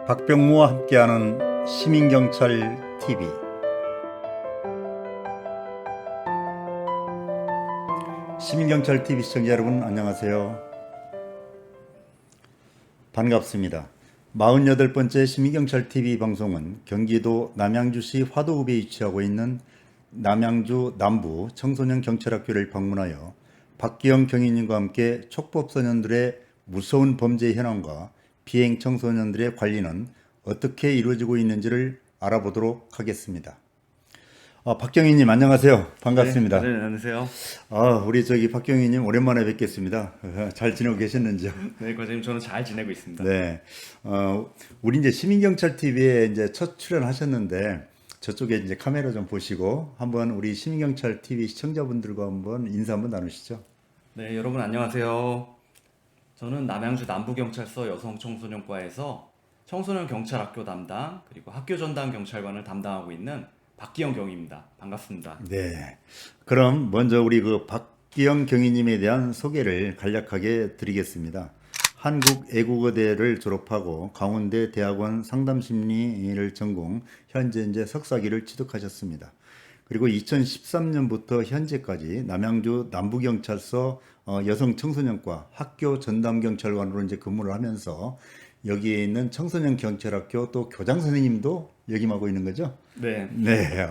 박병무와 함께하는 시민경찰 TV. 시민경찰 TV 시청자 여러분 안녕하세요. 반갑습니다. 48번째 시민경찰 TV 방송은 경기도 남양주시 화도읍에 위치하고 있는 남양주 남부 청소년 경찰학교를 방문하여 박기영 경위님과 함께 촉법소년들의 무서운 범죄 현황과 비행 청소년들의 관리는 어떻게 이루어지고 있는지를 알아보도록 하겠습니다. 박경희님 안녕하세요. 반갑습니다. 네, 안녕하세요. 우리 박경희님 오랜만에 뵙겠습니다. 잘 지내고 계셨는지요? 네, 과장님 저는 잘 지내고 있습니다. 네, 우리 이제 시민경찰 TV에 이제 첫 출연하셨는데 저쪽에 이제 카메라 좀 보시고 한번 우리 시민경찰 TV 시청자분들과 한번 인사 한번 나누시죠. 네, 여러분 안녕하세요. 저는 남양주 남부경찰서 여성청소년과에서 청소년 경찰학교 담당 그리고 학교 전담 경찰관을 담당하고 있는 박기영 경위입니다. 반갑습니다. 네, 그럼 먼저 우리 박기영 경위님에 대한 소개를 간략하게 드리겠습니다. 한국애국어대를 졸업하고 강원대 대학원 상담심리를 전공, 현재 이제 석사기를 취득하셨습니다. 그리고 2013년부터 현재까지 남양주 남부경찰서 여성청소년과 학교 전담경찰관으로 이제 근무를 하면서 여기에 있는 청소년경찰학교 또 교장 선생님도 역임하고 있는 거죠? 네. 네,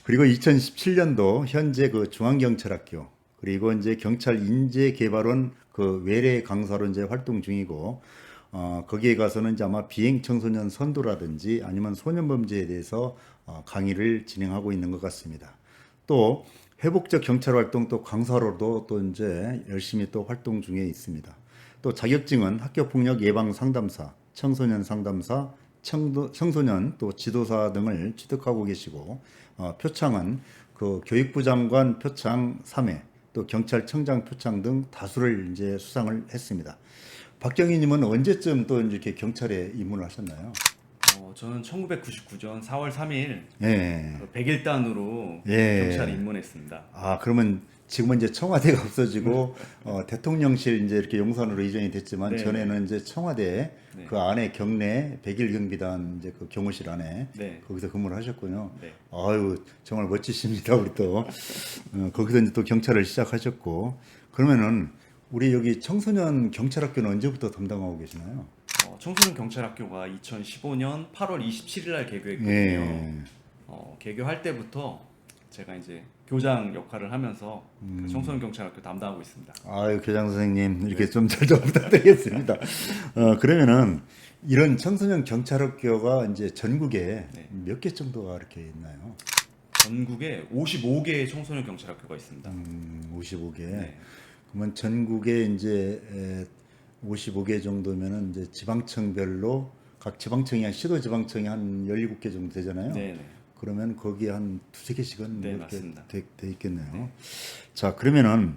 그리고 2017년도 현재 중앙경찰학교 그리고 이제 경찰 인재개발원 외래 강사로 이제 활동 중이고, 거기에 가서는 이제 아마 비행 청소년 선도라든지 아니면 소년범죄에 대해서 강의를 진행하고 있는 것 같습니다. 또 회복적 경찰 활동 또 강사로도 또 이제 열심히 또 활동 중에 있습니다. 또 자격증은 학교폭력 예방 상담사, 청소년 상담사, 청소년 또 지도사 등을 취득하고 계시고, 표창은 교육부 장관 표창 3회, 또 경찰청장 표창 등 다수를 이제 수상을 했습니다. 박경희님은 언제쯤 또 이렇게 경찰에 입문을 하셨나요? 저는 1999년 4월 3일 예. 101단으로 예. 경찰에 입문했습니다. 그러면 지금은 이제 청와대가 없어지고 대통령실 이제 이렇게 용산으로 이전이 됐지만 네. 전에는 이제 청와대 네. 그 안에 경내 101 경비단 이제 그 경호실 안에 네. 거기서 근무를 하셨군요. 네. 아유 정말 멋지십니다. 우리 또 거기서 이제 또 경찰을 시작하셨고, 그러면은 우리 여기 청소년 경찰학교는 언제부터 담당하고 계시나요? 청소년 경찰학교가 2015년 8월 27일 날 개교했거든요. 예. 개교할 때부터 제가 이제 교장 역할을 하면서 그 청소년 경찰학교 담당하고 있습니다. 아유 교장 선생님 이렇게 좀 잘 좀 부탁드리겠습니다. 그러면은 이런 청소년 경찰학교가 이제 전국에 네. 몇 개 정도가 이렇게 있나요? 전국에 55개의 청소년 경찰학교가 있습니다. 55개. 네. 그러면 전국에 이제 55개 정도면은 이제 지방청별로 각 지방청이 시도 지방청이 한 17개 정도 되잖아요. 네. 그러면 거기에 한 두세 개씩은 네, 이렇게 맞습니다. 돼 있겠네요. 네. 자, 그러면은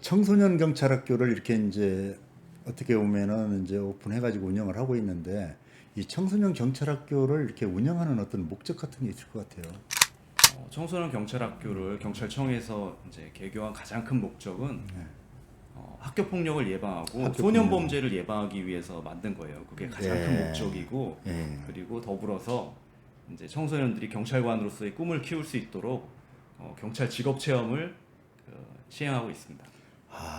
청소년 경찰학교를 이렇게 이제 어떻게 보면은 이제 오픈해가지고 운영을 하고 있는데, 이 청소년 경찰학교를 이렇게 운영하는 어떤 목적 같은 게 있을 것 같아요. 청소년 경찰학교를 경찰청에서 이제 개교한 가장 큰 목적은 학교 폭력을 예방하고 학교 소년 폭력. 범죄를 예방하기 위해서 만든 거예요. 그게 가장 예. 큰 목적이고, 예. 그리고 더불어서 이제 청소년들이 경찰관으로서의 꿈을 키울 수 있도록 경찰 직업 체험을 시행하고 있습니다.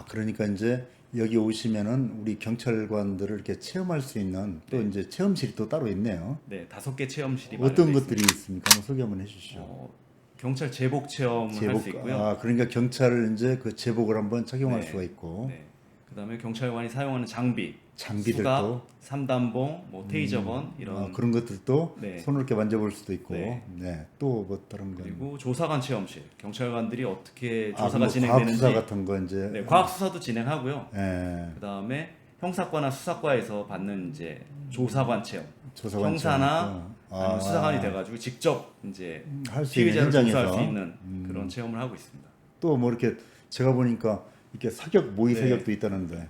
그러니까 이제 여기 오시면은 우리 경찰관들을 이렇게 체험할 수 있는 또 이제 체험실이 또 따로 있네요. 네, 5개 체험실이 어떤 마련되어 것들이 있습니까? 한번 소개 한번 해주시죠. 경찰 제복 체험을 할 수 있고요. 그러니까 경찰을 이제 제복을 한번 착용할 네. 수가 있고, 네. 그다음에 경찰관이 사용하는 장비들도 수갑, 삼단봉, 테이저건 이런 그런 것들도 네. 손으로 이렇게 만져볼 수도 있고, 네. 또 뭐 다른 거. 그리고 조사관 체험실. 경찰관들이 어떻게 조사가 뭐 진행되는지 과학 수사 같은 거 이제. 네, 과학 수사도 진행하고요. 예. 그다음에 형사과나 수사과에서 받는 이제 조사관 체험. 조사관 형사나 체험이니까. 아니면 수사관이 돼가지고 직접 이제 할수 있는 피해자를 현장에서. 조사할 수 있는 그런 체험을 하고 있습니다. 또 뭐 이렇게 제가 보니까 이렇게 모의 네. 사격도 있다는데.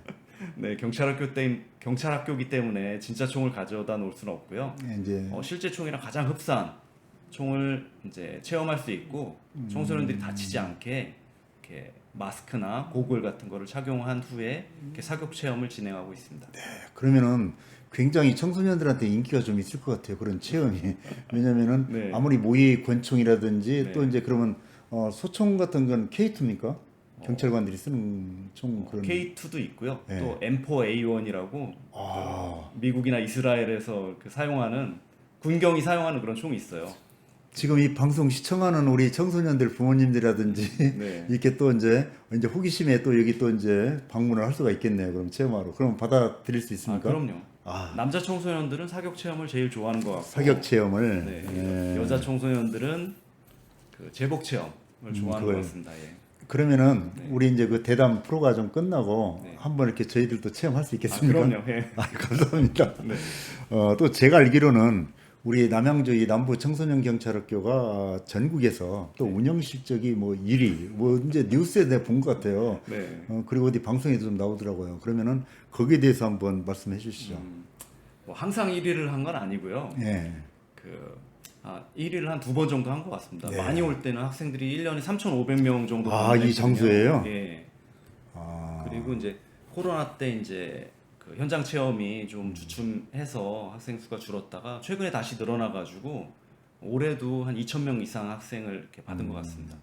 네, 경찰학교이기 때문에 진짜 총을 가져다 놓을 수는 없고요. 이제 실제 총이랑 가장 흡사한 총을 이제 체험할 수 있고, 청소년들이 다치지 않게 이렇게 마스크나 고글 같은 거를 착용한 후에 이렇게 사격 체험을 진행하고 있습니다. 그러면은 굉장히 청소년들한테 인기가 좀 있을 것 같아요. 그런 체험이. 왜냐면은 네. 아무리 모의 권총이라든지 네. 또 이제 그러면 소총 같은 건 K2입니까? 어, 경찰관들이 쓰는 총 그런. K2도 있고요. 네. 또 M4A1이라고 아, 미국이나 이스라엘에서 사용하는 군경이 사용하는 그런 총이 있어요. 지금 이 방송 시청하는 우리 청소년들 부모님들이라든지 네. 이렇게 또 이제 호기심에 또 여기 또 이제 방문을 할 수가 있겠네요. 그럼 체험하러. 그럼 받아들일 수 아, 있습니까? 그럼요. 아, 남자 청소년들은 사격 체험을 제일 좋아하는 것 같고, 사격 체험을. 네. 예. 여자 청소년들은 그 제복 체험을 좋아하는 것 그걸. 같습니다. 예. 그러면은 네. 우리 이제 그 대담 프로가 좀 끝나고 네. 한번 이렇게 저희들도 체험할 수 아, 있겠습니까? 그럼요. 예. 아, 감사합니다. 네. 또 제가 알기로는 우리 남양주 이 남부 청소년 경찰학교가 전국에서 또 네. 운영 실적이 뭐 1위, 뭐 이제 뉴스에 내가 본 것 같아요. 네. 그리고 어디 방송에도 좀 나오더라고요. 그러면은 거기에 대해서 한번 말씀해 주시죠. 뭐 항상 1위를 한 건 아니고요. 예. 1위를 한 두 번 정도 한 것 같습니다. 네. 많이 올 때는 학생들이 1년에 3,500명 정도 아, 이 방문했거든요. 장소예요? 예. 아, 그리고 이제 코로나 때 이제 그 현장 체험이 좀 주춤해서 학생 수가 줄었다가 최근에 다시 늘어나가지고 올해도 한 2,000명 이상 학생을 이렇게 받은 것 같습니다.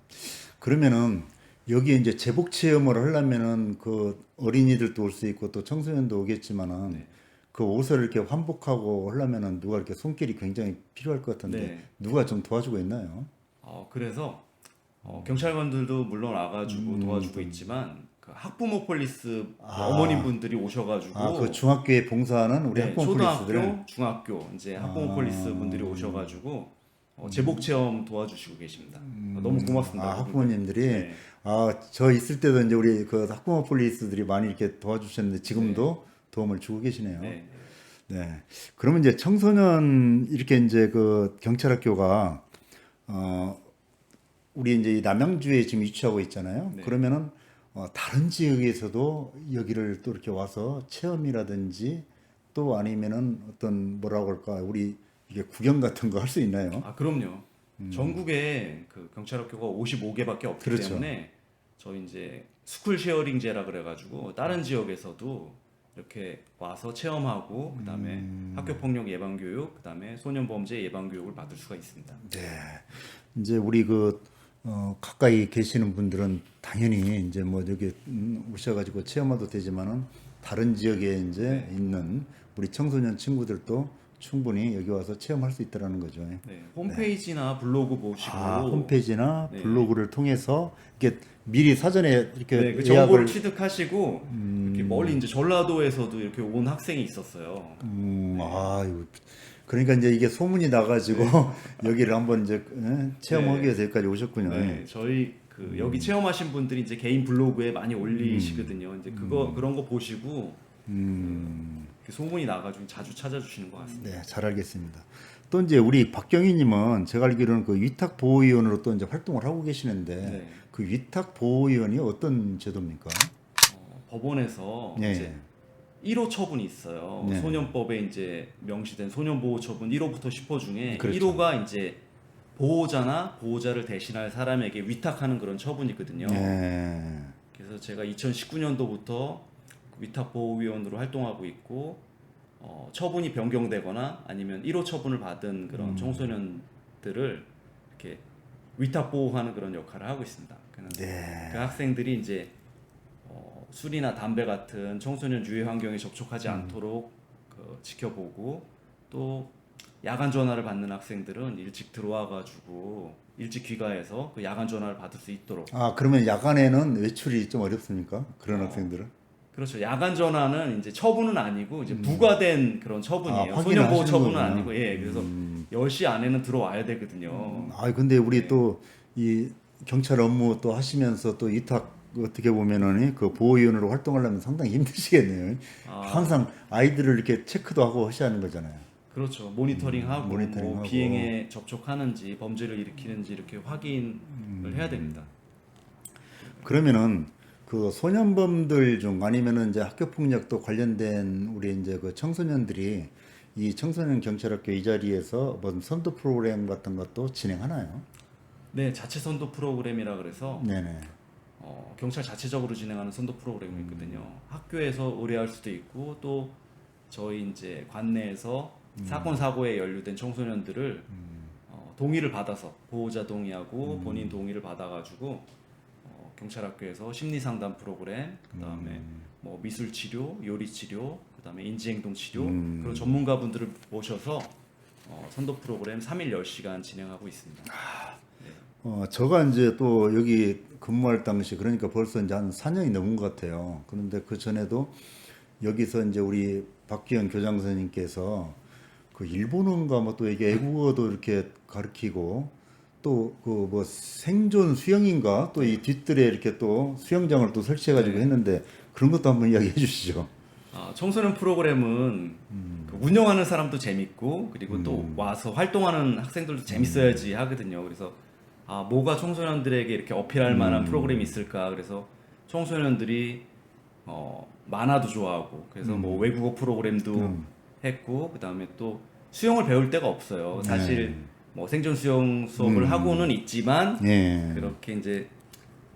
그러면은 여기에 이제 제복 체험을 하려면은 그 어린이들도 올 수 있고 또 청소년도 오겠지만은 네. 그 옷을 이렇게 환복하고 하려면은 누가 이렇게 손길이 굉장히 필요할 것 같은데 네. 누가 좀 도와주고 있나요? 그래서 경찰관들도 물론 와가지고 도와주고 있지만 그 학부모 폴리스 어머님분들이 오셔가지고 아, 그 중학교에 봉사하는 우리 네, 학부모 초등학교, 폴리스들. 중학교 이제 학부모 폴리스 분들이 오셔가지고 제복 체험 도와주시고 계십니다. 너무 고맙습니다. 아, 그분들. 학부모님들이 네. 저 있을 때도 이제 우리 그 학부모 폴리스들이 많이 이렇게 도와주셨는데 지금도 도움을 주고 계시네요. 네. 네. 그러면 이제 청소년 이렇게 이제 그 경찰학교가 어 우리 이제 이 남양주에 지금 위치하고 있잖아요. 네. 그러면은 다른 지역에서도 여기를 또 이렇게 와서 체험이라든지 또 아니면은 어떤 뭐라고 할까 우리 이게 구경 같은 거 할 수 있나요? 그럼요. 전국에 그 경찰학교가 55개밖에 없기 그렇죠. 때문에 저희 이제 스쿨 쉐어링제라 그래가지고 다른 지역에서도 이렇게 와서 체험하고 그다음에 학교 폭력 예방 교육, 그다음에 소년 범죄 예방 교육을 받을 수가 있습니다. 네. 이제 우리 가까이 계시는 분들은 당연히 이제 뭐 여기 오셔가지고 체험해도 되지만은 다른 지역에 이제 있는 우리 청소년 친구들도 충분히 여기 와서 체험할 수 있다라는 거죠. 네, 홈페이지나 블로그 보시고 홈페이지나 네. 블로그를 통해서 이렇게 미리 사전에 이렇게 네, 그 정보를 예약을 취득하시고 이렇게 멀리 이제 전라도에서도 이렇게 온 학생이 있었어요. 아유. 그러니까 이제 이게 소문이 나가지고 여기를 한번 이제 체험하기 위해서 여기까지 오셨군요. 네, 저희 그 여기 체험하신 분들이 이제 개인 블로그에 많이 올리시거든요. 이제 그런 거 보시고 그 소문이 나가지고 자주 찾아주시는 것 같습니다. 네, 잘 알겠습니다. 또 이제 우리 박경희님은 제가 알기로는 그 위탁 보호위원으로 또 이제 활동을 하고 계시는데 네. 그 위탁 보호위원이 어떤 제도입니까? 법원에서 네. 이제 1호 처분이 있어요. 네. 소년법에 이제 명시된 소년보호 처분 1호부터 10호 중에 그렇죠. 1호가 이제 보호자나 보호자를 대신할 사람에게 위탁하는 그런 처분이거든요. 네. 그래서 제가 2019년도부터 위탁보호위원으로 활동하고 있고 처분이 변경되거나 아니면 1호 처분을 받은 그런 청소년들을 이렇게 위탁보호하는 그런 역할을 하고 있습니다. 네. 그 학생들이 이제 술이나 담배 같은 청소년 유해 환경에 접촉하지 않도록 지켜보고 또 야간 전화를 받는 학생들은 일찍 들어와가지고 일찍 귀가해서 그 야간 전화를 받을 수 있도록. 그러면 야간에는 외출이 좀 어렵습니까? 그런 학생들은? 그렇죠. 야간 전화는 이제 처분은 아니고 이제 부과된 그런 처분이에요. 확인을 소년보호 하시는 처분은 거구나. 아니고 그래서 10시 안에는 들어와야 되거든요. 근데 우리 네. 또 이 경찰 업무 또 하시면서 또 위탁 어떻게 보면은 그 보호위원으로 활동하려면 상당히 힘드시겠네요. 항상 아이들을 이렇게 체크도 하고 하셔야 하는 거잖아요. 그렇죠. 모니터링하고 모니터링하고. 뭐 비행에 접촉하는지 범죄를 일으키는지 이렇게 확인을 해야 됩니다. 그러면은 그 소년범들 중 아니면은 이제 학교 폭력도 관련된 우리 이제 그 청소년들이 이 청소년 경찰학교 이 자리에서 무슨 선도 프로그램 같은 것도 진행하나요? 네, 자체 선도 프로그램이라 그래서 네네. 경찰 자체적으로 진행하는 선도 프로그램이 있거든요. 학교에서 의뢰할 수도 있고 또 저희 이제 관내에서 사건 사고에 연루된 청소년들을 동의를 받아서 보호자 동의하고 본인 동의를 받아가지고 경찰학교에서 심리 상담 프로그램, 그다음에 뭐 미술 치료, 요리 치료, 그다음에 인지행동 치료 그런 전문가분들을 모셔서 선도 프로그램 3일 10시간 진행하고 있습니다. 저가 이제 또 여기 근무할 당시 그러니까 벌써 이제 한 4년이 넘은 것 같아요. 그런데 그 전에도 여기서 이제 우리 박기현 교장 선생님께서 그 일본어인가 뭐 또 이게 애국어도 이렇게 가르치고 또 그 뭐 생존 수영인가 또 이 뒤뜰에 이렇게 또 수영장을 또 설치해가지고 했는데 그런 것도 한번 이야기해 주시죠. 청소년 프로그램은 그 운영하는 사람도 재밌고 그리고 또 와서 활동하는 학생들도 재밌어야지 하거든요. 그래서 뭐가 청소년들에게 이렇게 어필할 만한 프로그램이 있을까? 그래서 청소년들이 만화도 좋아하고 그래서 뭐 외국어 프로그램도 했고 그다음에 또 수영을 배울 데가 없어요. 사실 뭐 생존 수영 수업을 하고는 있지만 예. 그렇게 이제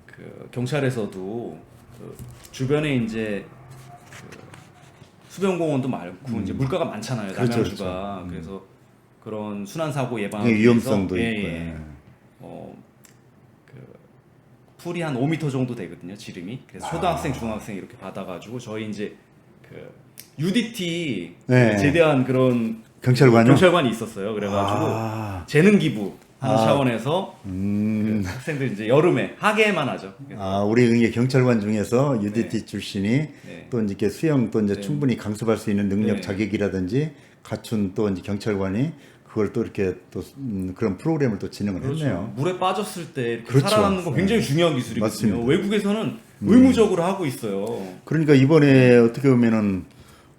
그 경찰에서도 그 주변에 이제 그 수변공원도 많고 이제 물가가 많잖아요. 그렇죠, 남양주가 그래서 그런 순환 사고 예방 예, 위험성도 위해서, 있고. 예. 그 풀이 한 5m 정도 되거든요. 지름이. 그래서 초등학생, 중학생 이렇게 받아가지고 저희 이제 그 UDT 네. 제대한 그런 경찰관요? 경찰관이 있었어요. 그래가지고 재능 기부 하는 차원에서 그 학생들 이제 여름에 하계에만 하죠. 우리 이게 경찰관 중에서 UDT 출신이 네. 또 이제 이렇게 수영 또 이제 충분히 강습할 수 있는 능력 네. 자격이라든지 갖춘 또 이제 경찰관이 그걸 또 이렇게 또 그런 프로그램을 또 진행을 그렇죠. 했네요. 물에 빠졌을 때 이렇게 그렇죠. 살아남는 거 굉장히 중요한 기술이거든요. 맞습니다. 외국에서는 의무적으로 하고 있어요. 그러니까 이번에 어떻게 보면은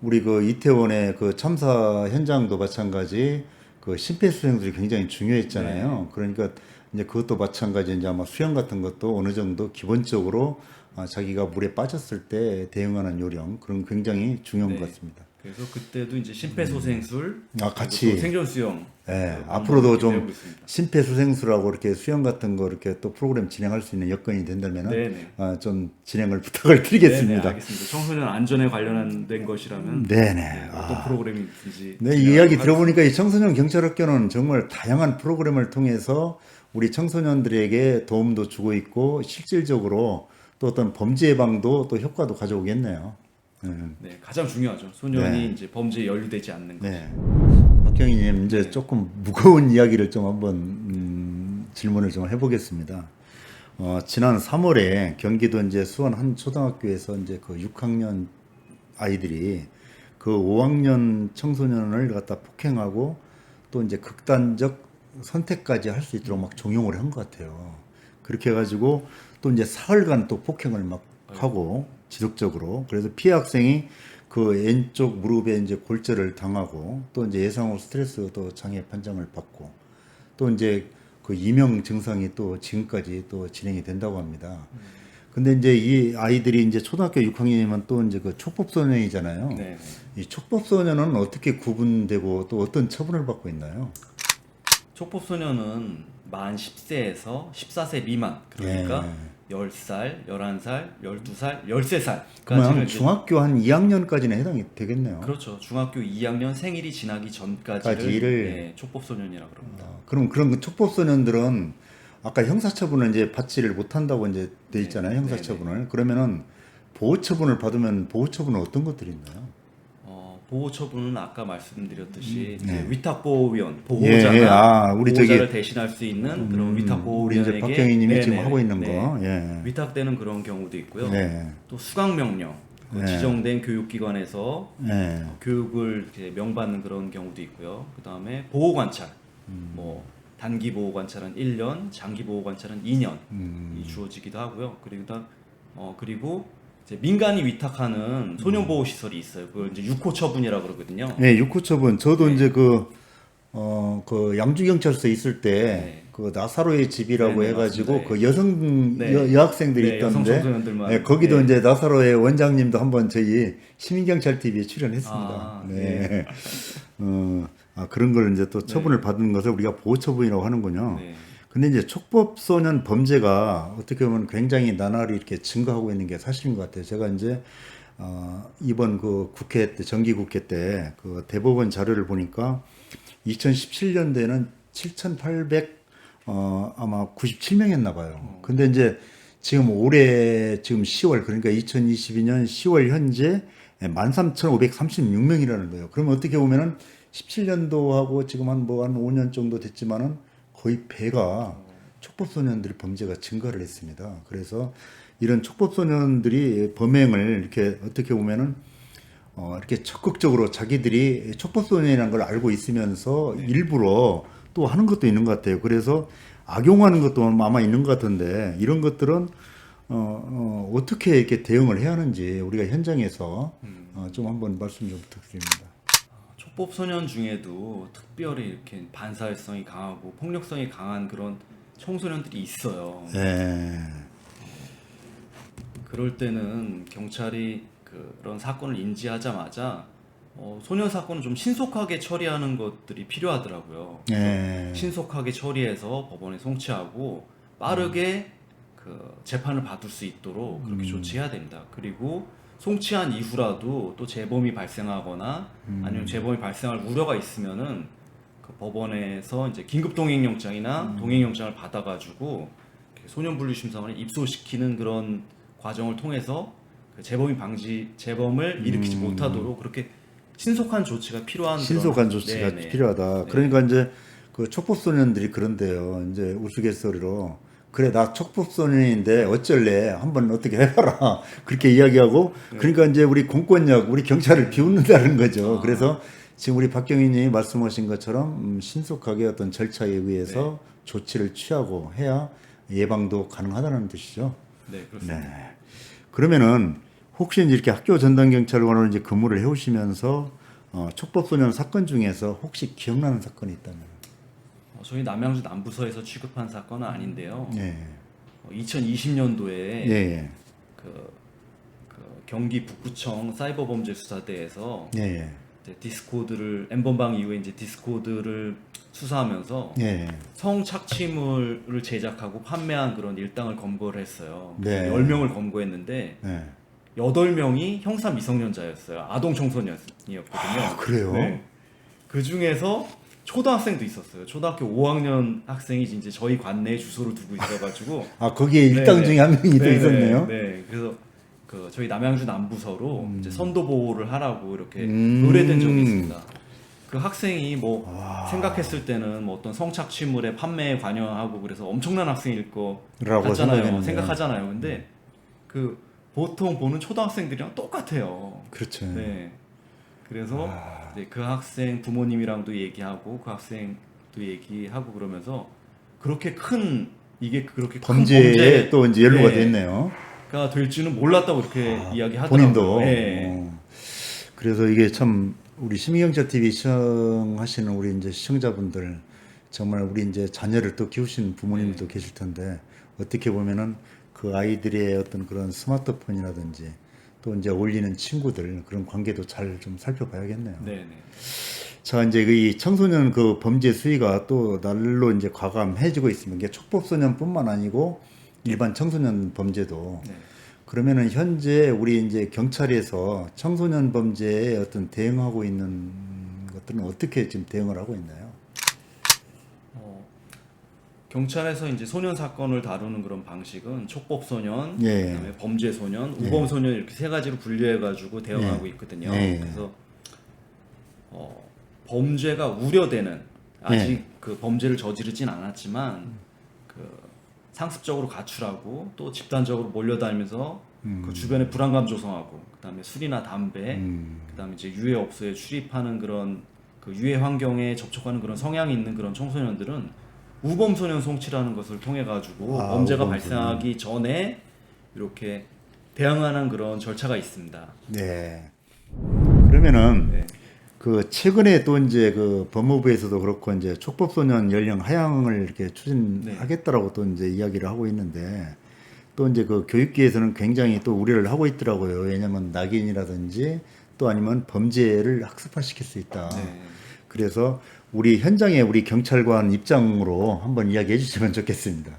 우리 그 이태원의 그 참사 현장도 마찬가지 그 심폐소생술이 굉장히 중요했잖아요. 그러니까 이제 그것도 마찬가지 이제 아마 수영 같은 것도 어느 정도 기본적으로 자기가 물에 빠졌을 때 대응하는 요령 그런 거 굉장히 중요한 것 같습니다. 그래서 그때도 이제 심폐소생술, 같이. 그리고 또 생존 수영. 예, 앞으로도 좀 배우고 있습니다. 심폐소생술하고 이렇게 수영 같은 거 이렇게 또 프로그램 진행할 수 있는 여건이 된다면은 네네. 좀 진행을 부탁을 드리겠습니다. 네네, 알겠습니다. 청소년 안전에 관련된 것이라면 네네. 어떤 프로그램이 있든지. 네, 이 이야기 들어보니까 이 청소년 경찰학교는 정말 다양한 프로그램을 통해서 우리 청소년들에게 도움도 주고 있고 실질적으로 또 어떤 범죄 예방도 또 효과도 가져오겠네요. 네, 가장 중요하죠. 소년이 이제 범죄에 연루되지 않는 것. 네. 박경희님 이제 조금 무거운 이야기를 좀 한번 질문을 좀 해보겠습니다. 지난 3월에 경기도 이제 수원 한 초등학교에서 이제 그 6학년 아이들이 그 5학년 청소년을 갖다 폭행하고 또 이제 극단적 선택까지 할 수 있도록 막 종용을 한 것 같아요. 그렇게 해가지고 또 이제 사흘간 또 폭행을 막 하고 지속적으로 그래서 피해 학생이 그 왼쪽 무릎에 이제 골절을 당하고 또 이제 예상후 스트레스도 장애 판정을 받고 또 이제 그 이명 증상이 또 지금까지 또 진행이 된다고 합니다. 근데 이제 이 아이들이 이제 초등학교 6학년이면 또 이제 그 촉법소년이잖아요. 네. 이 촉법소년은 어떻게 구분되고 또 어떤 처분을 받고 있나요? 촉법소년은 만 10세에서 14세 미만 그러니까 10살, 11살, 12살, 13살까지를 그러면 중학교 한 2학년까지는 해당이 되겠네요. 그렇죠. 중학교 2학년 생일이 지나기 전까지를 까지를. 촉법소년이라고 그럽니다. 그럼 그런 그 촉법소년들은 아까 형사처분을 이제 받지를 못한다고 이제 돼 있잖아요. 형사처분을. 그러면은 보호처분을 받으면 보호처분은 어떤 것들이 있나요? 보호처분은 아까 말씀드렸듯이 이제 위탁보호위원, 보호자가 우리 보호자를 대신할 수 있는 그런 우리 위탁보호위원에게 이제 박경희님이 지금 네네, 하고 있는 네. 거. 예. 위탁되는 그런 경우도 있고요. 네. 또 수강명령, 그 지정된 교육기관에서 예. 교육을 이렇게 명받는 그런 경우도 있고요. 그 다음에 보호관찰, 뭐 단기 보호관찰은 1년, 장기 보호관찰은 2년이 주어지기도 하고요. 그리고 이제 민간이 위탁하는 소년보호 시설이 있어요. 그걸 이제 6호 처분이라고 그러거든요. 네, 6호 처분. 저도 이제 그 양주경찰서에 있을 때 그 나사로의 집이라고 네네, 해가지고 맞습니다. 그 여성 여학생들이 네, 여성 있던데 청소년들만. 네, 거기도 네. 이제 나사로의 원장님도 한번 저희 시민경찰 TV에 출연했습니다. 아, 네. 그런 걸 이제 또 처분을 받은 것을 우리가 보호처분이라고 하는군요. 네. 근데 이제 촉법소년 범죄가 어떻게 보면 굉장히 나날이 이렇게 증가하고 있는 게 사실인 것 같아요. 제가 이제 이번 그 국회 때, 정기국회 때 그 대법원 자료를 보니까 2017년도에는 7,800 아마 97명이었나 봐요. 근데 이제 지금 올해 지금 10월 그러니까 2022년 10월 현재 13,536명이라는 거예요. 그러면 어떻게 보면은 17년도하고 지금 한 5년 정도 됐지만은 거의 배가 촉법소년들의 범죄가 증가를 했습니다. 그래서 이런 촉법소년들이 범행을 이렇게 어떻게 보면은 이렇게 적극적으로 자기들이 촉법소년이라는 걸 알고 있으면서 일부러 또 하는 것도 있는 것 같아요. 그래서 악용하는 것도 아마 있는 것 같은데 이런 것들은 어떻게 이렇게 대응을 해야 하는지 우리가 현장에서 좀 한번 말씀 좀 부탁드립니다. 촉법 소년 중에도 특별히 이렇게 반사회성이 강하고 폭력성이 강한 그런 청소년들이 있어요. 네. 그럴 때는 경찰이 그런 사건을 인지하자마자 소년 사건은 좀 신속하게 처리하는 것들이 필요하더라고요. 네. 신속하게 처리해서 법원에 송치하고 빠르게 그 재판을 받을 수 있도록 그렇게 조치해야 됩니다. 그리고 송치한 이후라도 또 재범이 발생하거나 아니면 재범이 발생할 우려가 있으면은 그 법원에서 이제 긴급 동행영장이나 동행영장을 받아가지고 소년 분류 심사관에 입소시키는 그런 과정을 통해서 그 재범을 일으키지 못하도록 그렇게 신속한 조치가 필요한 신속한 그런, 조치가 네네. 필요하다. 네. 그러니까 이제 그 촉법소년들이 그런데요. 이제 우스갯소리로 그래 나 촉법소년인데 어쩔래 한번 어떻게 해봐라 그렇게 이야기하고 그러니까 이제 우리 공권력 우리 경찰을 비웃는다는 거죠. 그래서 지금 우리 박경희님이 말씀하신 것처럼 신속하게 어떤 절차에 의해서 조치를 취하고 해야 예방도 가능하다는 뜻이죠. 네, 그렇습니다. 네. 그러면은 혹시 이제 이렇게 학교 전담 경찰관으로 이제 근무를 해오시면서 촉법소년 사건 중에서 혹시 기억나는 사건이 있다면? 저희 남양주 남부서에서 취급한 사건은 아닌데요. 예. 2020년도에 예. 예. 그 경기 북부청 사이버범죄수사대에서 예. 이제 디스코드를 N번방 이후에 이제 디스코드를 수사하면서 예. 성착취물을 제작하고 판매한 그런 일당을 검거를 했어요. 네. 10명을 검거했는데 예. 8명이 형사 미성년자였어요. 아동 청소년이었거든요. 아, 그래요? 네. 그 중에서 초등학생도 있었어요. 초등학교 5학년 학생이 이제 저희 관내에 주소를 두고 있어가지고 아, 거기에 일당 네네. 중에 한 명이 또 네네. 있었네요. 네, 그래서 그 저희 남양주 남부서로 이제 선도 보호를 하라고 이렇게 음. 의뢰된 적이 있습니다. 그 학생이 뭐 생각했을 때는 뭐 어떤 성착취물의 판매에 관여하고 그래서 엄청난 학생일 거 라고 같잖아요. 생각했는데. 생각하잖아요. 근데 그 보통 보는 초등학생들이랑 똑같아요. 그렇죠. 네. 그래서 이제 그 학생 부모님이랑도 얘기하고 그 학생도 얘기하고 그러면서 그렇게 큰 이게 그렇게 큰 범죄에 또 이제 연루가 네. 됐네요. 가 될 줄은 몰랐다고 이렇게 이야기하더라고요. 본인도. 네. 그래서 이게 참 우리 시민경찰 TV 시청하시는 우리 이제 시청자분들 정말 우리 이제 자녀를 또 키우시는 부모님도 계실 텐데 어떻게 보면은 그 아이들의 어떤 그런 스마트폰이라든지 또 이제 어울리는 친구들 그런 관계도 잘 좀 살펴봐야겠네요. 네네. 자, 이제 이 청소년 그 범죄 수위가 또 날로 이제 과감해지고 있습니다. 이게 촉법소년뿐만 아니고 일반 청소년 범죄도. 네. 그러면은 현재 우리 이제 경찰에서 청소년 범죄에 어떤 대응하고 있는 것들은 어떻게 지금 대응을 하고 있나요? 경찰에서 이제 소년 사건을 다루는 그런 방식은 촉법 소년, 예. 그다음에 범죄 소년, 우범 소년 이렇게 세 가지로 분류해 가지고 대응하고 있거든요. 예. 그래서 범죄가 우려되는 아직 예. 그 범죄를 저지르진 않았지만 그 상습적으로 가출하고 또 집단적으로 몰려다니면서 그 주변에 불안감 조성하고 그다음에 술이나 담배, 그다음에 이제 유해 업소에 출입하는 그런 그 유해 환경에 접촉하는 그런 성향이 있는 그런 청소년들은 우범 소년 송치라는 것을 통해 가지고 범죄가 우범 발생하기 전에 이렇게 대응하는 그런 절차가 있습니다. 네. 그러면은 네. 그 최근에 또 이제 그 법무부에서도 그렇고 이제 촉법소년 연령 하향을 이렇게 추진하겠다라고 또 이제 이야기를 하고 있는데 또 이제 그 교육계에서는 굉장히 또 우려를 하고 있더라고요. 왜냐면 낙인이라든지 또 아니면 범죄를 학습화시킬 수 있다. 네. 그래서 우리 현장에 우리 경찰관 입장으로 한번 이야기해 주시면 좋겠습니다.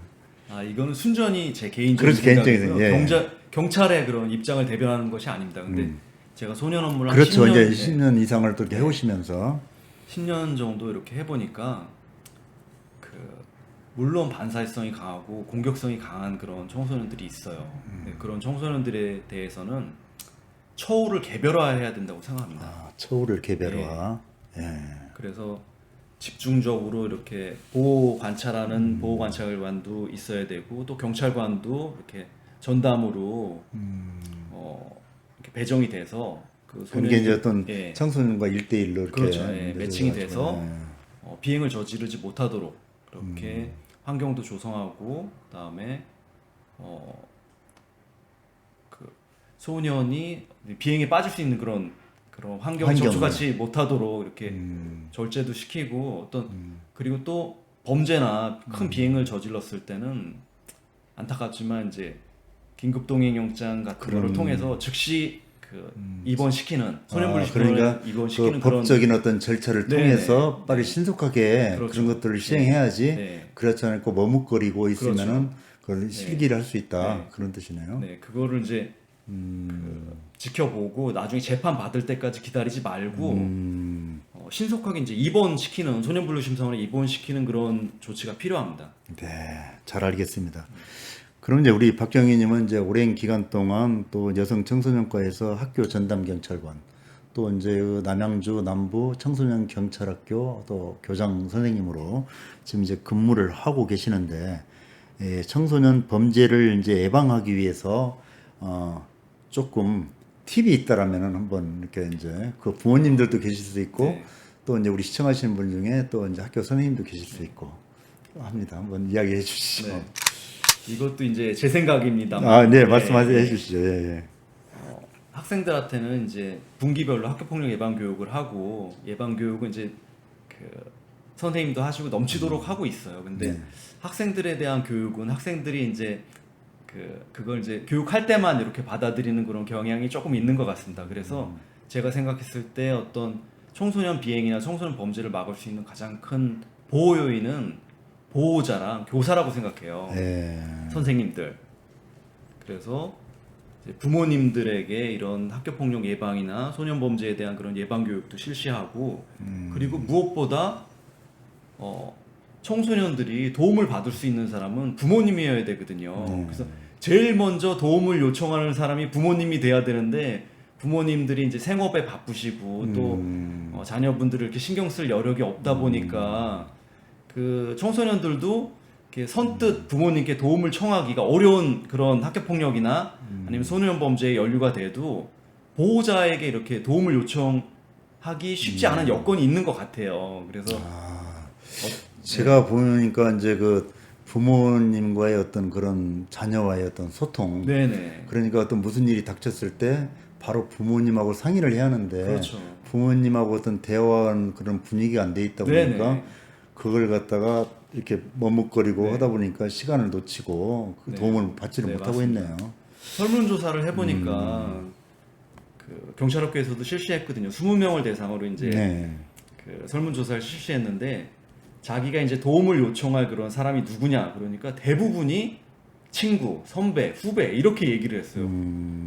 이거는 순전히 제 개인적인 그렇죠, 개인적인 생각이고요. 생각, 예. 경찰의 그런 입장을 대변하는 것이 아닙니다. 근데 제가 소년 업무를 한 그렇죠. 10년, 이제 10년 이상을 또 이렇게 해오시면서 10년 정도 이렇게 해보니까 그 물론 반사회성이 강하고 공격성이 강한 그런 청소년들이 있어요. 근데 그런 청소년들에 대해서는 처우를 개별화해야 된다고 생각합니다. 처우를 개별화. 예. 그래서 집중적으로 이렇게 보호 관찰하는 보호 관찰관도 있어야 되고 또 경찰관도 이렇게 전담으로 이렇게 배정이 돼서 그 그게 이제 어떤 예, 청소년과 1대1로 이렇게 그렇죠. 예, 매칭이 맺어가지고, 돼서 예. 비행을 저지르지 못하도록 그렇게 환경도 조성하고 그다음에 그 소년이 비행에 빠질 수 있는 그런 환경에 환경을. 접촉하지 못하도록 이렇게 절제도 시키고 그리고 또 범죄나 큰 비행을 저질렀을 때는 안타깝지만 이제 긴급 동행 영장 같은 거를 통해서 즉시 그 입원시키는 소년분리시설에 그러니까 입원시키는 그 그런 법적인 어떤 절차를 네네. 통해서 빨리 신속하게 그렇죠. 그런 것들을 시행해야지 네. 그렇지 않고 머뭇거리고 있으면은 그걸 네. 실기를 할 수 있다. 네. 그런 뜻이네요. 네, 그거를 이제 그 지켜보고 나중에 재판 받을 때까지 기다리지 말고 신속하게 이제 입원시키는 소년분리심사원에 입원시키는 그런 조치가 필요합니다. 네, 잘 알겠습니다. 그럼 이제 우리 박경희님은 이제 오랜 기간 동안 또 여성 청소년과에서 학교 전담 경찰관, 또 이제 그 남양주 남부 청소년 경찰학교 또 교장 선생님으로 지금 이제 근무를 하고 계시는데, 예, 청소년 범죄를 이제 예방하기 위해서 조금 팁이 있다라면은 한번 이렇게 이제 그 부모님들도 계실 수 있고 네. 또 이제 우리 시청하시는 분 중에 또 이제 학교 선생님도 계실 수 있고 합니다. 한번 이야기해 주시죠. 네. 이것도 이제 제 생각입니다만. 아, 네, 말씀해 주시죠. 예, 예. 학생들한테는 이제 분기별로 학교폭력 예방 교육을 하고 예방 교육은 이제 그 선생님도 하시고 넘치도록 하고 있어요. 근데 네. 학생들에 대한 교육은 학생들이 이제 그걸 이제 교육할 때만 이렇게 받아들이는 그런 경향이 조금 있는 것 같습니다. 그래서 제가 생각했을 때 어떤 청소년 비행이나 청소년 범죄를 막을 수 있는 가장 큰 보호 요인은 보호자랑 교사라고 생각해요. 예. 선생님들. 그래서 이제 부모님들에게 이런 학교 폭력 예방이나 소년 범죄에 대한 그런 예방 교육도 실시하고 그리고 무엇보다 청소년들이 도움을 받을 수 있는 사람은 부모님이어야 되거든요. 그래서 제일 먼저 도움을 요청하는 사람이 부모님이 돼야 되는데 부모님들이 이제 생업에 바쁘시고 또 자녀분들을 이렇게 신경 쓸 여력이 없다 보니까 그 청소년들도 이렇게 선뜻 부모님께 도움을 청하기가 어려운 그런 학교 폭력이나 아니면 소년 범죄에 연루가 돼도 보호자에게 이렇게 도움을 요청하기 쉽지 않은 여건이 있는 것 같아요. 그래서 제가 보니까 이제 그 부모님과의 어떤 그런 자녀와의 어떤 소통, 네네. 그러니까 어떤 무슨 일이 닥쳤을 때 바로 부모님하고 상의를 해야 하는데 그렇죠. 부모님하고 어떤 대화한 그런 분위기가 안 돼 있다 보니까 네네. 그걸 갖다가 이렇게 머뭇거리고 네. 하다 보니까 시간을 놓치고 그 네. 도움을 받지를 네, 못하고 맞습니다. 있네요. 설문조사를 해보니까 그 경찰학교에서도 실시했거든요. 20명을 대상으로 이제 네. 그 설문조사를 실시했는데 자기가 이제 도움을 요청할 그런 사람이 누구냐 그러니까 대부분이 친구, 선배, 후배 이렇게 얘기를 했어요.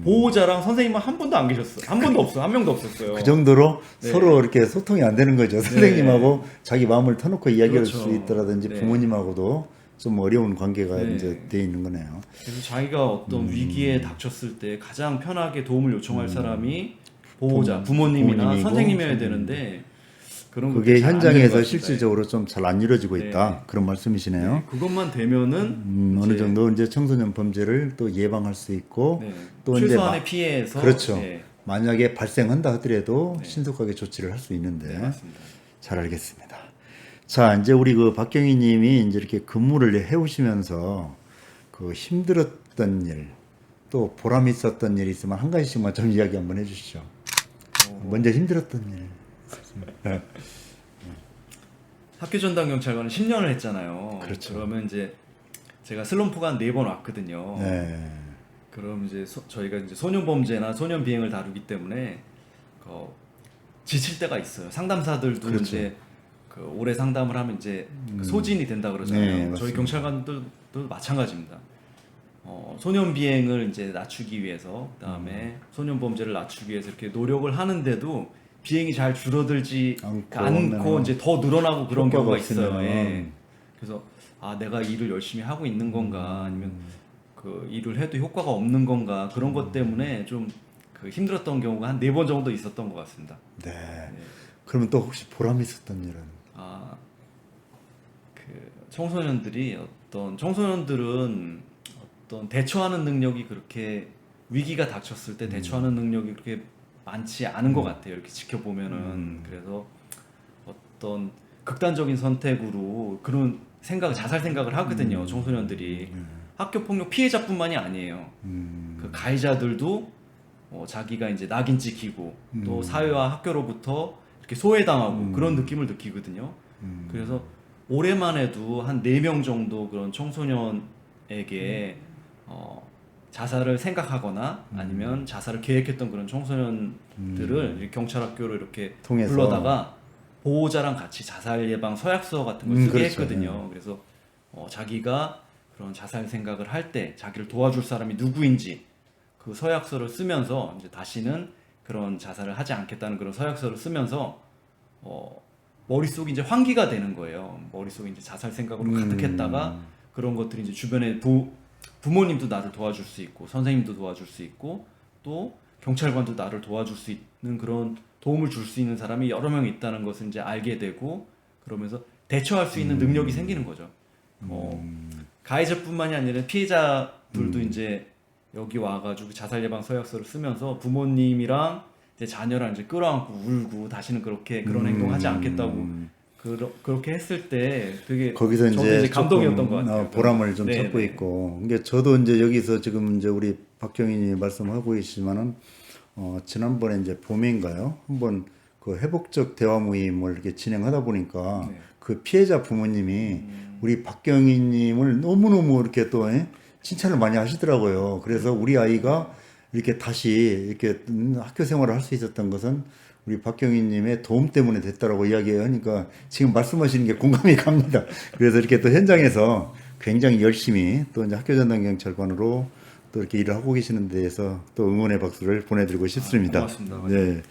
보호자랑 선생님은 한 분도 안 계셨어요. 한 분도 없어요. 한 명도 없었어요. 그 정도로 네. 서로 이렇게 소통이 안 되는 거죠. 선생님하고 자기 마음을 터놓고 이야기할 그렇죠. 수 있더라든지 네. 부모님하고도 좀 어려운 관계가 네. 이제 돼 있는 거네요. 그래서 자기가 어떤 위기에 닥쳤을 때 가장 편하게 도움을 요청할 사람이 보호자, 부모님이나 부모님이고 선생님이어야 되는데 그런 그게 것들이 잘안 되는 것 현장에서 같습니다. 실질적으로 좀 잘 안 이루어지고 네. 있다. 그런 말씀이시네요. 네, 그것만 되면은 어느 이제, 정도 이제 청소년 범죄를 또 예방할 수 있고 네, 또 이제 최소한의 피해에서 그렇죠. 네, 만약에 발생한다 하더라도 네. 신속하게 조치를 할 수 있는데 네, 맞습니다. 잘 알겠습니다. 자, 이제 우리 그 박경희 님이 이제 이렇게 근무를 해 오시면서 그 힘들었던 일, 또 보람 있었던 일이 있으면 한 가지씩만 좀 이야기 한번 해 주시죠. 먼저 힘들었던 일. 학교 전담 경찰관은 10년을 했잖아요. 그렇죠. 그러면 이제 제가 슬럼프가 한 4번 왔거든요. 네. 그럼 이제 저희가 이제 소년 범죄나 소년 비행을 다루기 때문에 지칠 때가 있어요. 상담사들도 그렇죠. 이제 그 오래 상담을 하면 이제 그 소진이 된다 그러잖아요. 네, 저희 맞습니다. 경찰관들도 마찬가지입니다. 소년 비행을 이제 낮추기 위해서, 그다음에 소년 범죄를 낮추기 위해서 이렇게 노력을 하는데도 비행이 잘 줄어들지 않고 이제 더 늘어나고 그런 효과가 경우가 있어요. 없으면은. 예. 그래서 내가 일을 열심히 하고 있는 건가, 아니면 그 일을 해도 효과가 없는 건가, 그런 것 때문에 좀 그 힘들었던 경우가 한 4번 정도 있었던 것 같습니다. 네. 그러면 또 혹시 보람 있었던 일은? 그 청소년들은 어떤 대처하는 능력이 그렇게, 위기가 닥쳤을 때 대처하는 능력이 그렇게 많지 않은 것 같아요. 이렇게 지켜보면은. 그래서 어떤 극단적인 선택으로 그런 자살 생각을 하거든요. 청소년들이. 학교 폭력 피해자뿐만이 아니에요. 그 가해자들도 자기가 이제 낙인 찍히고 또 사회와 학교로부터 이렇게 소외당하고 그런 느낌을 느끼거든요. 그래서 올해만 해도 한 4명 정도 그런 청소년에게 자살을 생각하거나 아니면 자살을 계획했던 그런 청소년들을 이렇게 경찰학교로 이렇게 통해서. 불러다가 보호자랑 같이 자살 예방 서약서 같은 걸 쓰게 그렇죠. 했거든요. 그래서 자기가 그런 자살 생각을 할 때 자기를 도와줄 사람이 누구인지 그 서약서를 쓰면서 이제 다시는 그런 자살을 하지 않겠다는 그런 서약서를 쓰면서 머릿속이 이제 환기가 되는 거예요. 머릿속에 이제 자살 생각으로 가득했다가 그런 것들이 이제 주변에 부모님도 나를 도와줄 수 있고 선생님도 도와줄 수 있고 또 경찰관도 나를 도와줄 수 있는 그런 도움을 줄 수 있는 사람이 여러 명 있다는 것을 이제 알게 되고 그러면서 대처할 수 있는 능력이 생기는 거죠. 가해자뿐만이 아니라 피해자들도 이제 여기 와가지고 자살 예방 서약서를 쓰면서 부모님이랑 이제 자녀랑 이제 끌어안고 울고 다시는 그런 행동하지 않겠다고 그렇게 했을 때 되게 거기서 저도 이제 감동이었던 조금, 것 같아요. 보람을 좀 네, 찾고 네. 있고. 그러니까 저도 이제 여기서 지금 이제 우리 박경인이 말씀하고 계시지만은 지난번에 이제 봄인가요? 한번 그 회복적 대화 모임을 이렇게 진행하다 보니까 네. 그 피해자 부모님이 우리 박경인님을 너무너무 이렇게 또 칭찬을 많이 하시더라고요. 그래서 우리 아이가 이렇게 다시 이렇게 학교 생활을 할 수 있었던 것은 우리 박경희님의 도움 때문에 됐다라고 이야기하니까 지금 말씀하시는 게 공감이 갑니다. 그래서 이렇게 또 현장에서 굉장히 열심히 또 이제 학교 전담 경찰관으로 또 이렇게 일을 하고 계시는 데에서 또 응원의 박수를 보내드리고 싶습니다. 고맙습니다. 네.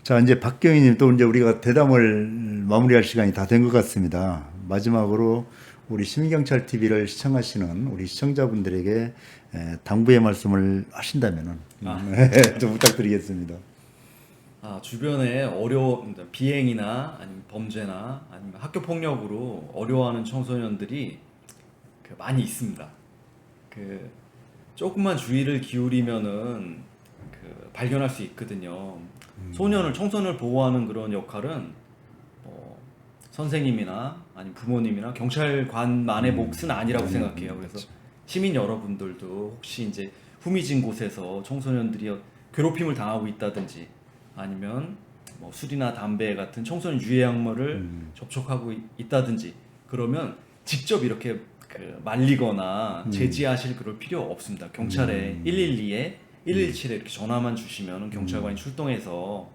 자, 이제 박경희님 또 이제 우리가 대담을 마무리할 시간이 다 된 것 같습니다. 마지막으로 우리 시민경찰 TV를 시청하시는 우리 시청자분들에게 당부의 말씀을 하신다면은 좀 부탁드리겠습니다. 주변에 비행이나 아니면 범죄나 아니면 학교 폭력으로 어려워하는 청소년들이 많이 있습니다. 조금만 주의를 기울이면은 발견할 수 있거든요. 청소년을 보호하는 그런 역할은 선생님이나 아니면 부모님이나 경찰관만의 몫은 아니라고 생각해요. 그래서 시민 여러분들도 혹시 이제 후미진 곳에서 청소년들이 괴롭힘을 당하고 있다든지 아니면 뭐 술이나 담배 같은 청소년 유해 약물을 접촉하고 있다든지 그러면 직접 이렇게 말리거나 제지하실 그럴 필요 없습니다. 경찰에 112에 117에 이렇게 전화만 주시면 경찰관이 출동해서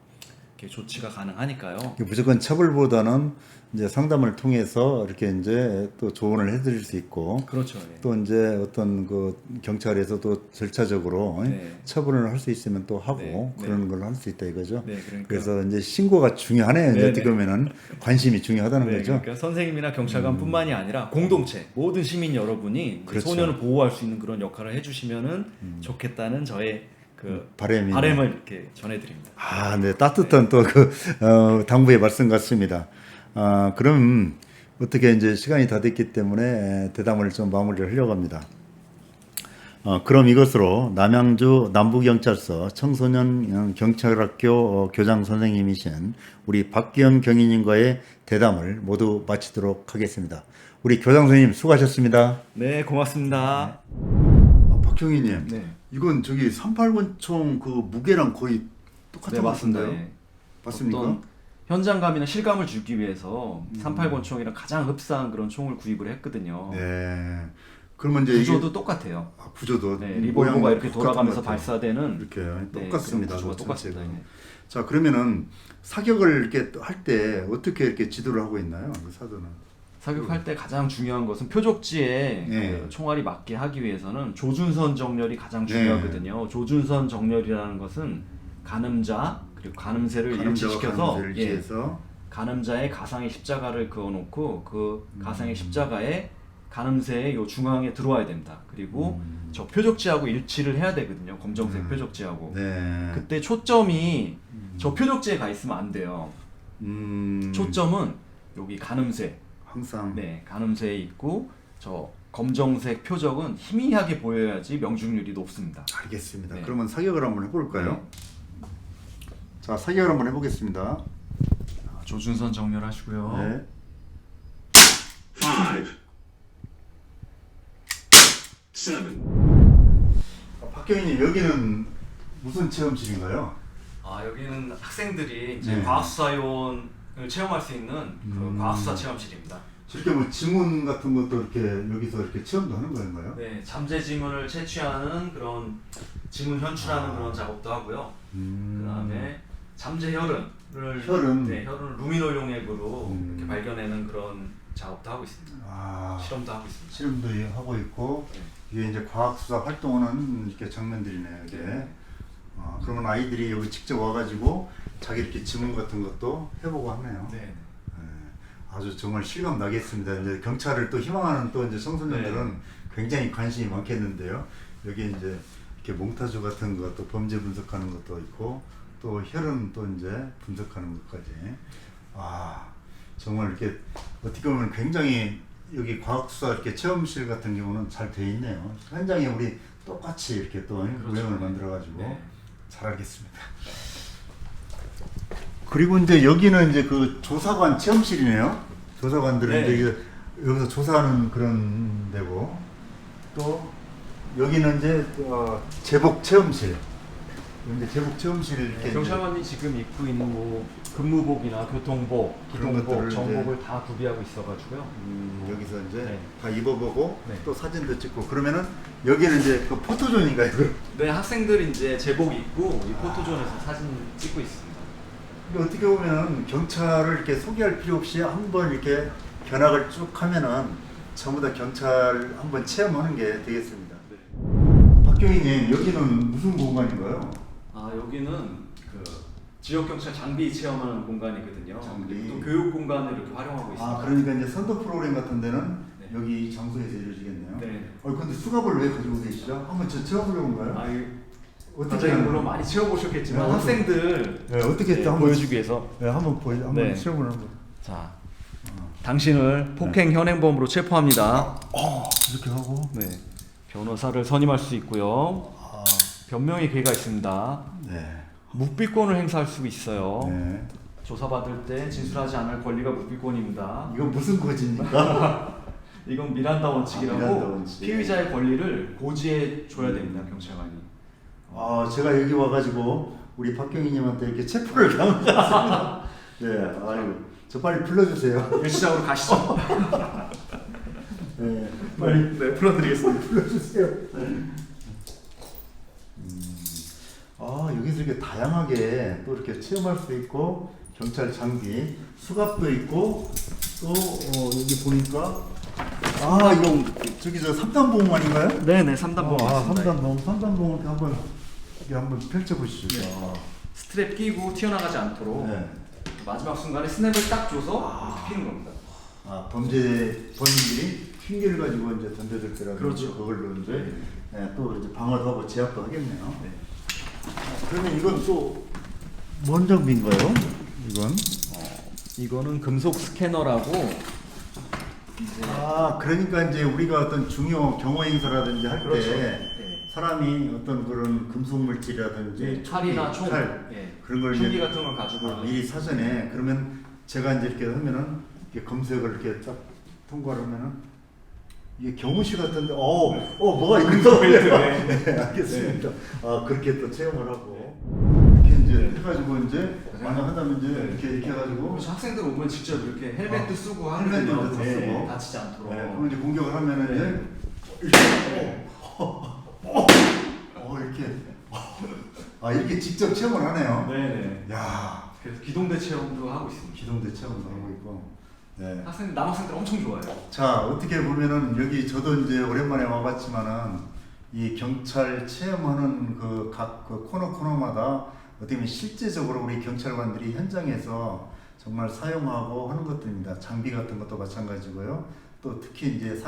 이렇게 조치가 가능하니까요. 무조건 처벌보다는 이제 상담을 통해서 이렇게 이제 또 조언을 해드릴 수 있고, 그렇죠. 예. 또 이제 어떤 그 경찰에서도 절차적으로 네. 처분을 할 수 있으면 또 하고 네. 그런 걸 할 수 있다 이거죠. 네, 그러니까. 그래서 이제 신고가 중요하네요. 네, 어떻게 보면은 관심이 중요하다는 네, 거죠. 그러니까 선생님이나 경찰관뿐만이 아니라 공동체 모든 시민 여러분이 그렇죠. 소년을 보호할 수 있는 그런 역할을 해주시면은 좋겠다는 저의 바람을 이렇게 전해드립니다. 네, 따뜻한 또 그 당부의 말씀 같습니다. 그럼 어떻게 이제 시간이 다 됐기 때문에 대담을 좀 마무리를 하려고 합니다. 그럼 이것으로 남양주 남부경찰서 청소년 경찰학교 교장 선생님이신 우리 박기영 경위님과의 대담을 모두 마치도록 하겠습니다. 우리 교장 선생님 수고하셨습니다. 네, 고맙습니다. 박경희님, 네. 이건 저기 38권총 그 무게랑 거의 똑같은 네, 것 맞습니다. 같은데요? 예. 맞습니까? 어떤 현장감이나 실감을 주기 위해서 38권 총이랑 가장 흡사한 그런 총을 구입을 했거든요. 네. 그러면 이제 구조도 똑같아요. 구조도 네, 리볼버가 모양이 이렇게 똑같은 돌아가면서 것 같아요. 발사되는 이렇게 네, 똑같습니다. 그런 구조가 그 똑같습니다. 전체가. 예. 자, 그러면은 사격을 이렇게 할 때 어떻게 이렇게 지도를 하고 있나요? 그 사전은. 사격할 때 가장 중요한 것은 표적지에 네. 그 총알이 맞게 하기 위해서는 조준선 정렬이 가장 중요하거든요. 조준선 정렬이라는 것은 가늠자 그리고 가늠쇠를 일치시켜서 가늠쇠를 일치해서 가늠자의 가상의 십자가를 그어놓고 그 가상의 십자가에 가늠쇠의 요 중앙에 들어와야 된다. 그리고 저 표적지하고 일치를 해야 되거든요. 검정색 표적지하고. 네. 그때 초점이 저 표적지에 가 있으면 안 돼요. 초점은 여기 가늠쇠. 항상 네, 가늠쇠에 있고 저 검정색 표적은 희미하게 보여야지 명중률이 높습니다. 알겠습니다. 네. 그러면 사격을 한번 해볼까요? 자, 사격을 한번 해보겠습니다. 조준선 정렬하시고요. 네. 5, 7, 박경희님, 여기는 무슨 체험실인가요? 여기는 학생들이 이제 네. 과학수사요원을 체험할 수 있는 그 과학수사 체험실입니다. 저렇게 뭐 지문 같은 것도 이렇게 여기서 이렇게 체험도 하는 건가요? 네, 잠재 지문을 채취하는 그런 지문 현출하는 그런 작업도 하고요. 그다음에 잠재 혈흔을 혈흔. 네, 혈흔을 루미노 용액으로 이렇게 음. 발견하는 그런 작업도 하고 있습니다. 실험도 하고 있습니다. 실험도 하고 있고 네. 이게 이제 과학수사 활동하는 이렇게 장면들이네요. 이게. 네. 그러면 아이들이 여기 직접 와가지고 자기 이렇게 지문 같은 것도 해보고 하네요. 네. 네. 아주 정말 실감 나겠습니다. 이제 경찰을 또 희망하는 또 이제 청소년들은 네. 굉장히 관심이 많겠는데요. 여기 이제 이렇게 몽타주 같은 것, 또 범죄 분석하는 것도 있고, 또 혈흔 또 이제 분석하는 것까지. 정말 이렇게 어떻게 보면 굉장히 여기 과학수사 이렇게 체험실 같은 경우는 잘 돼 있네요. 현장에 우리 똑같이 이렇게 또 모형을 만들어가지고 네. 잘 알겠습니다. 그리고 이제 여기는 이제 그 조사관 체험실이네요. 조사관들은 네. 이제 여기서 조사하는 그런 데고, 또 여기는 이제 제복 체험실. 이제 제복 체험실 이렇게 경찰관이 지금 입고 있는 뭐 근무복이나 교통복, 그런 기동복, 것들을 정복을 다 구비하고 있어가지고요. 여기서 이제 네. 다 입어보고 네. 또 사진도 찍고, 그러면은 여기는 이제 그 포토존인가요? 네, 학생들이 이제 제복 입고 이 포토존에서 사진 찍고 있습니다. 이게 어떻게 보면 경찰을 이렇게 소개할 필요 없이 한번 이렇게 견학을 쭉 하면은 전부 다 경찰 한번 체험하는 게 되겠습니다. 박경희님, 여기는 무슨 공간인가요? 여기는 그 지역 경찰 장비 체험하는 공간이거든요. 장비. 그리고 또 교육 공간을 이렇게 활용하고 있습니다. 그러니까 이제 선도 프로그램 같은 데는 네. 여기 이 장소에서 이루어지겠네요. 네. 근데 수갑을 왜 가지고 계시죠? 한번 저 체험해 본가요? 어떻게 물론 많이 채워보셨겠지만 네, 학생들 네, 어떻게 네, 한번 보여주기 위해서 네, 한번 네. 체험을 한번. 자, 당신을 폭행 현행범으로 체포합니다. 이렇게 하고. 네, 변호사를 선임할 수 있고요. 변명의 기회가 있습니다. 네. 묵비권을 행사할 수 있어요. 네. 조사받을 때 진술하지 않을 권리가 묵비권입니다. 이건 무슨 고지입니까? 이건 미란다 원칙이라고 미란다 원칙. 피의자의 권리를 고지해 줘야 됩니다, 경찰관이. 제가 여기 와가지고 우리 박경희님한테 이렇게 체포를 당했습니다. 네, 아이고, 저 빨리 불러주세요. 일시적으로 가시죠. 네, 빨리 네, 풀어드리겠습니다. 불러주세요. 여기서 이렇게 다양하게 또 이렇게 체험할 수 있고, 경찰 장비, 수갑도 있고, 또 여기 보니까 이거 저기 저 3단 봉 아닌가요? 네네, 3단봉 맞습니다. 3단봉을 한번 펼쳐보시죠. 네. 스트랩 끼고 튀어나가지 않도록 네. 마지막 순간에 스냅을 딱 줘서 이렇게 피는 겁니다. 범인들이 핑계를 가지고 이제 던져줄 때라든지 그렇죠. 그걸로 이제 또 이제 방어도 하고 제압도 하겠네요. 네. 그러면 이건 또 뭔 장비인가요? 이건? 이거는 금속 스캐너라고 이제 그러니까 이제 우리가 어떤 중요 경호 행사라든지 할 때 그렇죠. 네. 사람이 어떤 그런 금속 물질이라든지 네, 칼이나 총, 칼, 예. 그런 걸 흉기 이제 같은 걸 가지고 미리 사전에, 그러면 제가 이제 이렇게 하면은 이렇게 검색을 이렇게 딱 통과를 하면은 이게 경호실 같은데 뭐가 금속 벨트. 네, 알겠습니다. 그렇게 또 체험을 하고 이렇게 이제 해가지고 이제 만약 한다면 이제 이렇게 해가지고 그래서 학생들 오면 직접 이렇게 헬멧도 쓰고 하거든요. 헬멧도 다 네, 쓰고. 다치지 않도록. 그럼 이제 공격을 하면은 네. 이제 이렇게 이렇게 직접 체험을 하네요. 네네. 야, 그래서 기동대 체험도 하고 있습니다. 기동대 체험도 하고 있고. 네. 남학생들 엄청 좋아해요. 자, 어떻게 보면은 여기 저도 이제 오랜만에 와봤지만은 이 경찰 체험하는 그 각 그 코너마다 어떻게 보면 실제적으로 우리 경찰관들이 현장에서 정말 사용하고 하는 것들입니다. 장비 같은 것도 마찬가지고요. 또 특히 이제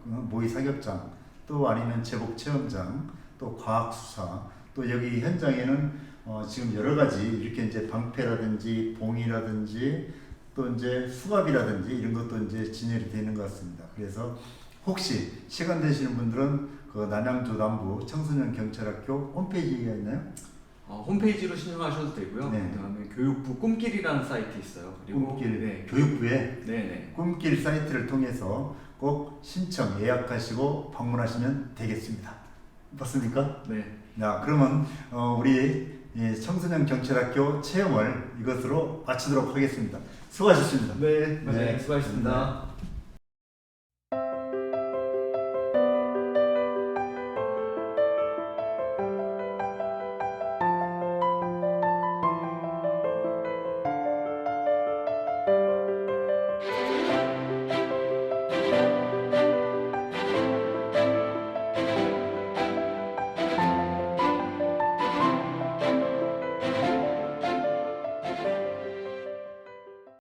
모의 사격장, 또 아니면 제복 체험장, 또 과학 수사, 또 여기 현장에는 지금 여러 가지 이렇게 이제 방패라든지 봉이라든지 또 이제 수갑이라든지 이런 것도 이제 진열이 되는 것 같습니다. 그래서 혹시 시간 되시는 분들은 그 남양주 남부 청소년 경찰학교 홈페이지가 있나요? 홈페이지로 신청하셔도 되고요. 네. 그다음에 교육부 꿈길이라는 사이트 있어요. 그리고 꿈길 네, 교육부에 네네. 꿈길 사이트를 통해서 꼭 신청 예약하시고 방문하시면 되겠습니다. 맞습니까? 네. 자, 그러면 우리 이 청소년 경찰학교 체험을 이것으로 마치도록 하겠습니다. 수고하셨습니다. 네, 네. 수고하셨습니다.